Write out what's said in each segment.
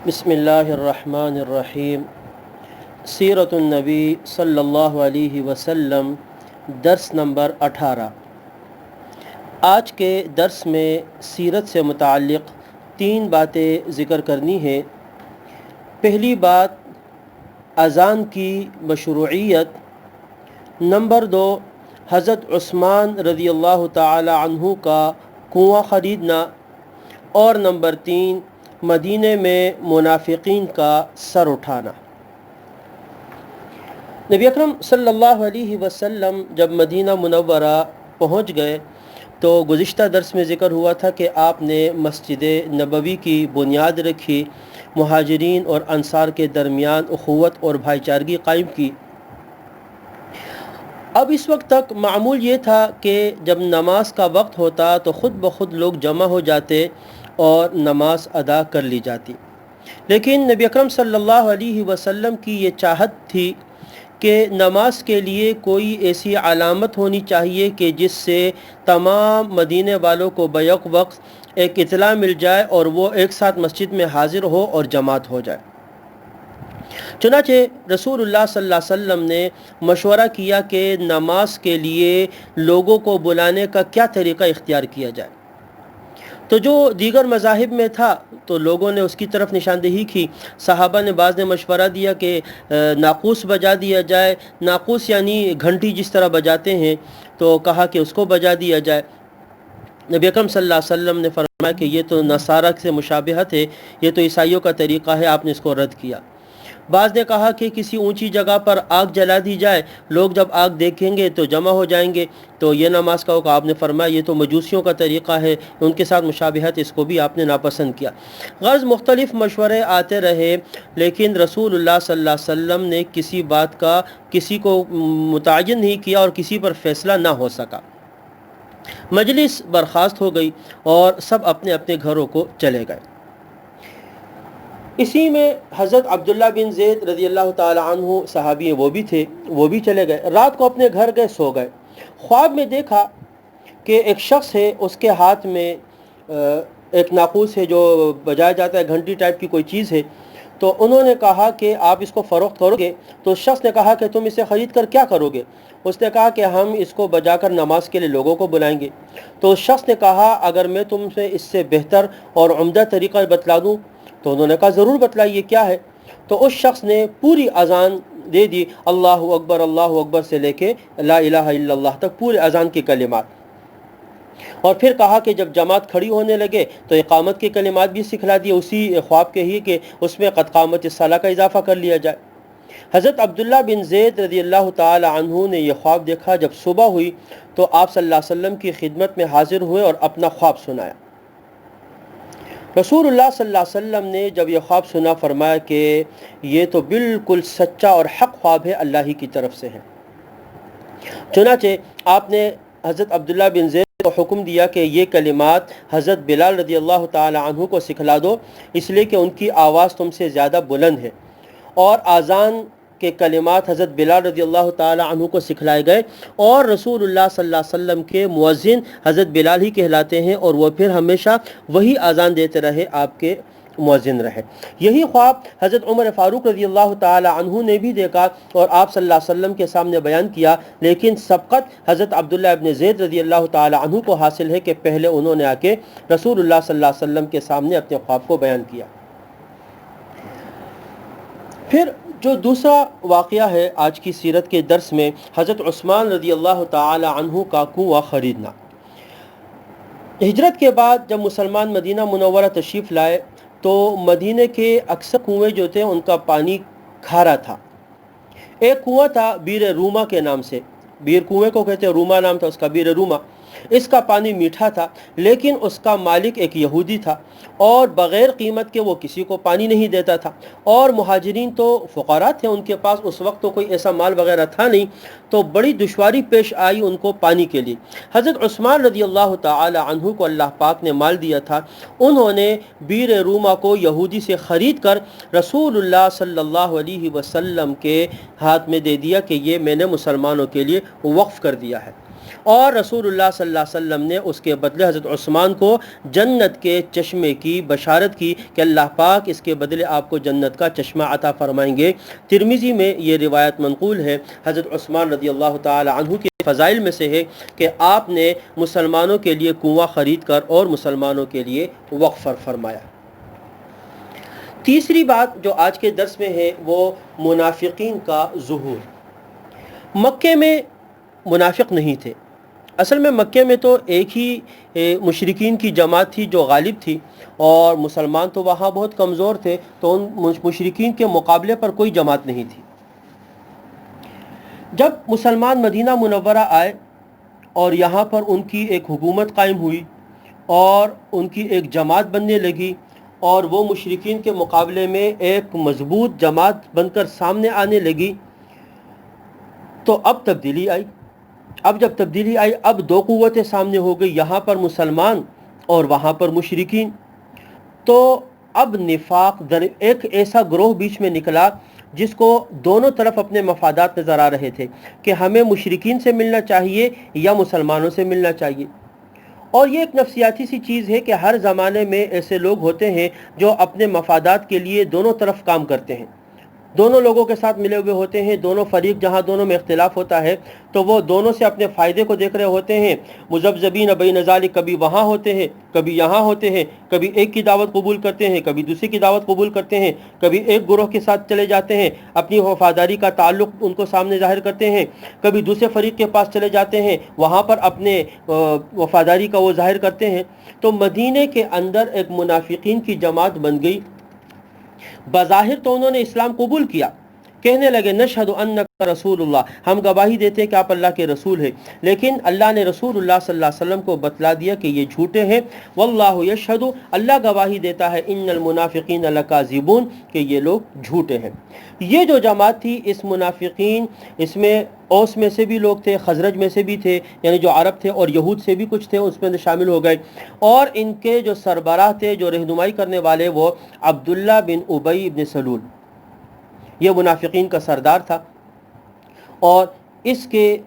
بسم اللہ الرحمن الرحیم۔ سیرت النبی صلی اللہ علیہ وسلم، درس نمبر 18۔ آج کے درس میں سیرت سے متعلق 3 باتیں ذکر کرنی ہے۔ پہلی بات اذان کی مشروعیت، نمبر 2 حضرت عثمان رضی اللہ تعالی عنہ کا کنواں خریدنا، اور نمبر 3 مدینے میں منافقین کا سر اٹھانا۔ نبی اکرم صلی اللہ علیہ وسلم جب مدینہ منورہ پہنچ گئے تو گزشتہ درس میں ذکر ہوا تھا کہ آپ نے مسجد نبوی کی بنیاد رکھی، مہاجرین اور انصار کے درمیان اخوت اور بھائی چارگی قائم کی۔ اب اس وقت تک معمول یہ تھا کہ جب نماز کا وقت ہوتا تو خود بخود لوگ جمع ہو جاتے اور نماز ادا کر لی جاتی، لیکن نبی اکرم صلی اللہ علیہ وسلم کی یہ چاہت تھی کہ نماز کے لیے کوئی ایسی علامت ہونی چاہیے کہ جس سے تمام مدینے والوں کو بیک وقت ایک اطلاع مل جائے اور وہ ایک ساتھ مسجد میں حاضر ہو اور جماعت ہو جائے۔ چنانچہ رسول اللہ صلی اللہ علیہ وسلم نے مشورہ کیا کہ نماز کے لیے لوگوں کو بلانے کا کیا طریقہ اختیار کیا جائے۔ تو جو دیگر مذاہب میں تھا تو لوگوں نے اس کی طرف نشاندہی کی۔ صحابہ نے بعض نے مشورہ دیا کہ ناقوس بجا دیا جائے، ناقوس یعنی گھنٹی جس طرح بجاتے ہیں، تو کہا کہ اس کو بجا دیا جائے۔ نبی اکرم صلی اللہ علیہ وسلم نے فرمایا کہ یہ تو نصارہ سے مشابہت ہے، یہ تو عیسائیوں کا طریقہ ہے، آپ نے اس کو رد کیا۔ بعض نے کہا کہ کسی اونچی جگہ پر آگ جلا دی جائے، لوگ جب آگ دیکھیں گے تو جمع ہو جائیں گے، تو یہ نماز کا ہوگا۔ آپ نے فرمایا یہ تو مجوسیوں کا طریقہ ہے، ان کے ساتھ مشابہت، اس کو بھی آپ نے ناپسند کیا۔ غرض مختلف مشورے آتے رہے، لیکن رسول اللہ صلی اللہ علیہ وسلم نے کسی بات کا کسی کو متعین نہیں کیا اور کسی پر فیصلہ نہ ہو سکا۔ مجلس برخاست ہو گئی اور سب اپنے اپنے گھروں کو چلے گئے۔ اسی میں حضرت عبداللہ بن زید رضی اللہ تعالی عنہ صحابی ہیں، وہ بھی تھے، وہ بھی چلے گئے۔ رات کو اپنے گھر گئے، سو گئے۔ خواب میں دیکھا کہ ایک شخص ہے، اس کے ہاتھ میں ایک ناقوس ہے جو بجایا جاتا ہے، گھنٹی ٹائپ کی کوئی چیز ہے۔ تو انہوں نے کہا کہ آپ اس کو فروخت کرو گے؟ تو اس شخص نے کہا کہ تم اسے خرید کر کیا کرو گے؟ اس نے کہا کہ ہم اس کو بجا کر نماز کے لیے لوگوں کو بلائیں گے۔ تو اس شخص نے کہا اگر میں تم سے اس سے بہتر اور عمدہ طریقہ بتلا دوں؟ تو انہوں نے کہا ضرور بتلائیے، کیا ہے؟ تو اس شخص نے پوری اذان دے دی، اللہ اکبر سے لے کے لا الہ الا اللہ تک، پورے اذان کے کلمات، اور پھر کہا کہ جب جماعت کھڑی ہونے لگے تو اقامت کے کلمات بھی سکھلا دیے، اسی خواب کے ہی کہ اس میں قد قامت الصلاۃ کا اضافہ کر لیا جائے۔ حضرت عبداللہ بن زید رضی اللہ تعالی عنہ نے یہ خواب دیکھا۔ جب صبح ہوئی تو آپ صلی اللہ علیہ وسلم کی خدمت میں حاضر ہوئے اور اپنا خواب سنایا۔ رسول اللہ صلی اللہ علیہ وسلم نے جب یہ خواب سنا فرمایا کہ یہ تو بالکل سچا اور حق خواب ہے، اللہ ہی کی طرف سے ہے۔ چنانچہ آپ نے حضرت عبداللہ بن زید کو حکم دیا کہ یہ کلمات حضرت بلال رضی اللہ تعالی عنہ کو سکھلا دو، اس لیے کہ ان کی آواز تم سے زیادہ بلند ہے۔ اور آذان کے کلمات حضرت بلال رضی اللہ تعالی عنہ کو سکھلائے گئے، اور رسول اللہ صلی اللہ علیہ وسلم کے مؤذن حضرت بلال ہی کہلاتے ہیں، اور وہ پھر ہمیشہ وہی آذان دیتے رہے، آپ کے مؤذن رہے۔ یہی خواب حضرت عمر فاروق رضی اللہ تعالی عنہ نے بھی دیکھا اور آپ صلی اللہ علیہ وسلم کے سامنے بیان کیا، لیکن سبقت حضرت عبداللہ ابن زید رضی اللہ تعالی عنہ کو حاصل ہے کہ پہلے انہوں نے آ کے رسول اللہ صلی اللہ علیہ وسلم کے سامنے اپنے خواب کو بیان کیا۔ پھر جو دوسرا واقعہ ہے آج کی سیرت کے درس میں، حضرت عثمان رضی اللہ تعالی عنہ کا کنواں خریدنا۔ ہجرت کے بعد جب مسلمان مدینہ منورہ تشریف لائے تو مدینہ کے اکثر کنویں جو تھے ان کا پانی کھارا تھا۔ ایک کنواں تھا بیر روما کے نام سے، بیر کنویں کو کہتے ہیں، روما نام تھا اس کا، بیر روما۔ اس کا پانی میٹھا تھا، لیکن اس کا مالک ایک یہودی تھا اور بغیر قیمت کے وہ کسی کو پانی نہیں دیتا تھا، اور مہاجرین تو فقراء تھے، ان کے پاس اس وقت تو کوئی ایسا مال وغیرہ تھا نہیں، تو بڑی دشواری پیش آئی ان کو پانی کے لیے۔ حضرت عثمان رضی اللہ تعالی عنہ کو اللہ پاک نے مال دیا تھا، انہوں نے بیر روما کو یہودی سے خرید کر رسول اللہ صلی اللہ علیہ وسلم کے ہاتھ میں دے دیا کہ یہ میں نے مسلمانوں کے لیے وقف کر دیا ہے۔ اور رسول اللہ صلی اللہ علیہ وسلم نے اس کے بدلے حضرت عثمان کو جنت کے چشمے کی بشارت کی کہ اللہ پاک اس کے بدلے آپ کو جنت کا چشمہ عطا فرمائیں گے۔ ترمذی میں یہ روایت منقول ہے۔ حضرت عثمان رضی اللہ تعالی عنہ کے فضائل میں سے ہے کہ آپ نے مسلمانوں کے لیے کنواں خرید کر اور مسلمانوں کے لیے وقف فرمایا۔ تیسری بات جو آج کے درس میں ہے وہ منافقین کا ظہور۔ مکے میں منافق نہیں تھے، اصل میں مکے میں تو ایک ہی مشرکین کی جماعت تھی جو غالب تھی، اور مسلمان تو وہاں بہت کمزور تھے، تو ان مشرکین کے مقابلے پر کوئی جماعت نہیں تھی۔ جب مسلمان مدینہ منورہ آئے اور یہاں پر ان کی ایک حکومت قائم ہوئی اور ان کی ایک جماعت بننے لگی، اور وہ مشرکین کے مقابلے میں ایک مضبوط جماعت بن کر سامنے آنے لگی، تو اب تبدیلی آئی۔ اب جب تبدیلی آئی، اب دو قوتیں سامنے ہو گئی، یہاں پر مسلمان اور وہاں پر مشرکین۔ تو اب نفاق ایک ایسا گروہ بیچ میں نکلا جس کو دونوں طرف اپنے مفادات نظر آ رہے تھے کہ ہمیں مشرکین سے ملنا چاہیے یا مسلمانوں سے ملنا چاہیے۔ اور یہ ایک نفسیاتی سی چیز ہے کہ ہر زمانے میں ایسے لوگ ہوتے ہیں جو اپنے مفادات کے لیے دونوں طرف کام کرتے ہیں، دونوں لوگوں کے ساتھ ملے ہوئے ہوتے ہیں، دونوں فریق جہاں دونوں میں اختلاف ہوتا ہے تو وہ دونوں سے اپنے فائدے کو دیکھ رہے ہوتے ہیں، مذبذبین بین ذالک، کبھی وہاں ہوتے ہیں کبھی یہاں ہوتے ہیں، کبھی ایک کی دعوت قبول کرتے ہیں کبھی دوسری کی دعوت قبول کرتے ہیں، کبھی ایک گروہ کے ساتھ چلے جاتے ہیں، اپنی وفاداری کا تعلق ان کو سامنے ظاہر کرتے ہیں، کبھی دوسرے فریق کے پاس چلے جاتے ہیں، وہاں پر اپنے وفاداری کا وہ ظاہر کرتے ہیں۔ تو مدینے کے اندر ایک منافقین کی جماعت بن گئی۔ بظاہر تو انہوں نے اسلام قبول کیا، کہنے لگے نشہد انک رسول اللہ، ہم گواہی دیتے ہیں کہ آپ اللہ کے رسول ہیں، لیکن اللہ نے رسول اللہ صلی اللہ علیہ وسلم کو بتلا دیا کہ یہ جھوٹے ہیں۔ واللہ یشہد، اللہ گواہی دیتا ہے، ان المنافقین لکاذبون، کہ یہ لوگ جھوٹے ہیں۔ یہ جو جماعت تھی، اس منافقین، اس میں اوس میں سے بھی لوگ تھے، خزرج میں سے بھی تھے، یعنی جو عرب تھے، اور یہود سے بھی کچھ تھے، اس میں شامل ہو گئے، اور ان کے جو سربراہ تھے، جو رہنمائی کرنے والے، وہ عبداللہ بن ابی بن سلول، یہ منافقین کا سردار تھا، اور اس کے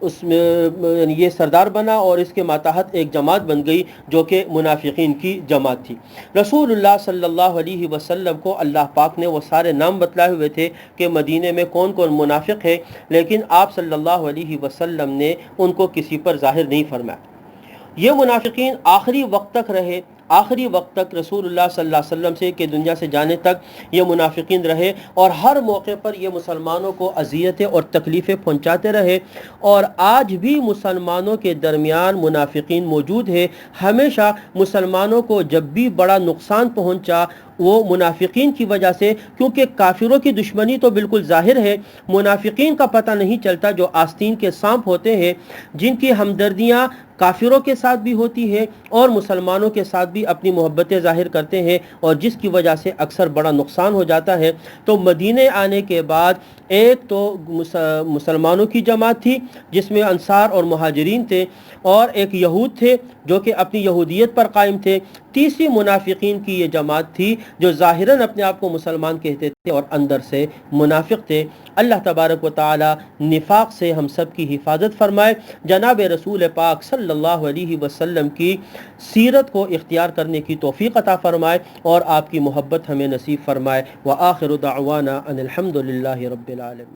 یعنی یہ سردار بنا، اور اس کے ماتحت ایک جماعت بن گئی جو کہ منافقین کی جماعت تھی۔ رسول اللہ صلی اللہ علیہ وسلم کو اللہ پاک نے وہ سارے نام بتلائے ہوئے تھے کہ مدینے میں کون کون منافق ہے، لیکن آپ صلی اللہ علیہ وسلم نے ان کو کسی پر ظاہر نہیں فرمایا۔ یہ منافقین آخری وقت تک رہے، آخری وقت تک رسول اللہ صلی اللہ علیہ وسلم سے کہ دنیا سے جانے تک یہ منافقین رہے، اور ہر موقع پر یہ مسلمانوں کو اذیتیں اور تکلیفیں پہنچاتے رہے، اور آج بھی مسلمانوں کے درمیان منافقین موجود ہے۔ ہمیشہ مسلمانوں کو جب بھی بڑا نقصان پہنچا وہ منافقین کی وجہ سے، کیونکہ کافروں کی دشمنی تو بالکل ظاہر ہے، منافقین کا پتہ نہیں چلتا، جو آستین کے سانپ ہوتے ہیں، جن کی ہمدردیاں کافروں کے ساتھ بھی ہوتی ہے اور مسلمانوں کے ساتھ بھی اپنی محبتیں ظاہر کرتے ہیں، اور جس کی وجہ سے اکثر بڑا نقصان ہو جاتا ہے۔ تو مدینے آنے کے بعد ایک تو مسلمانوں کی جماعت تھی جس میں انصار اور مہاجرین تھے، اور ایک یہود تھے جو کہ اپنی یہودیت پر قائم تھے، تیسری منافقین کی یہ جماعت تھی جو ظاہراً اپنے آپ کو مسلمان کہتے تھے اور اندر سے منافق تھے۔ اللہ تبارک و تعالی نفاق سے ہم سب کی حفاظت فرمائے، جناب رسول پاک صلی اللہ علیہ وسلم کی سیرت کو اختیار کرنے کی توفیق عطا فرمائے، اور آپ کی محبت ہمیں نصیب فرمائے۔ وآخر دعوانا ان الحمد للہ رب العالمین۔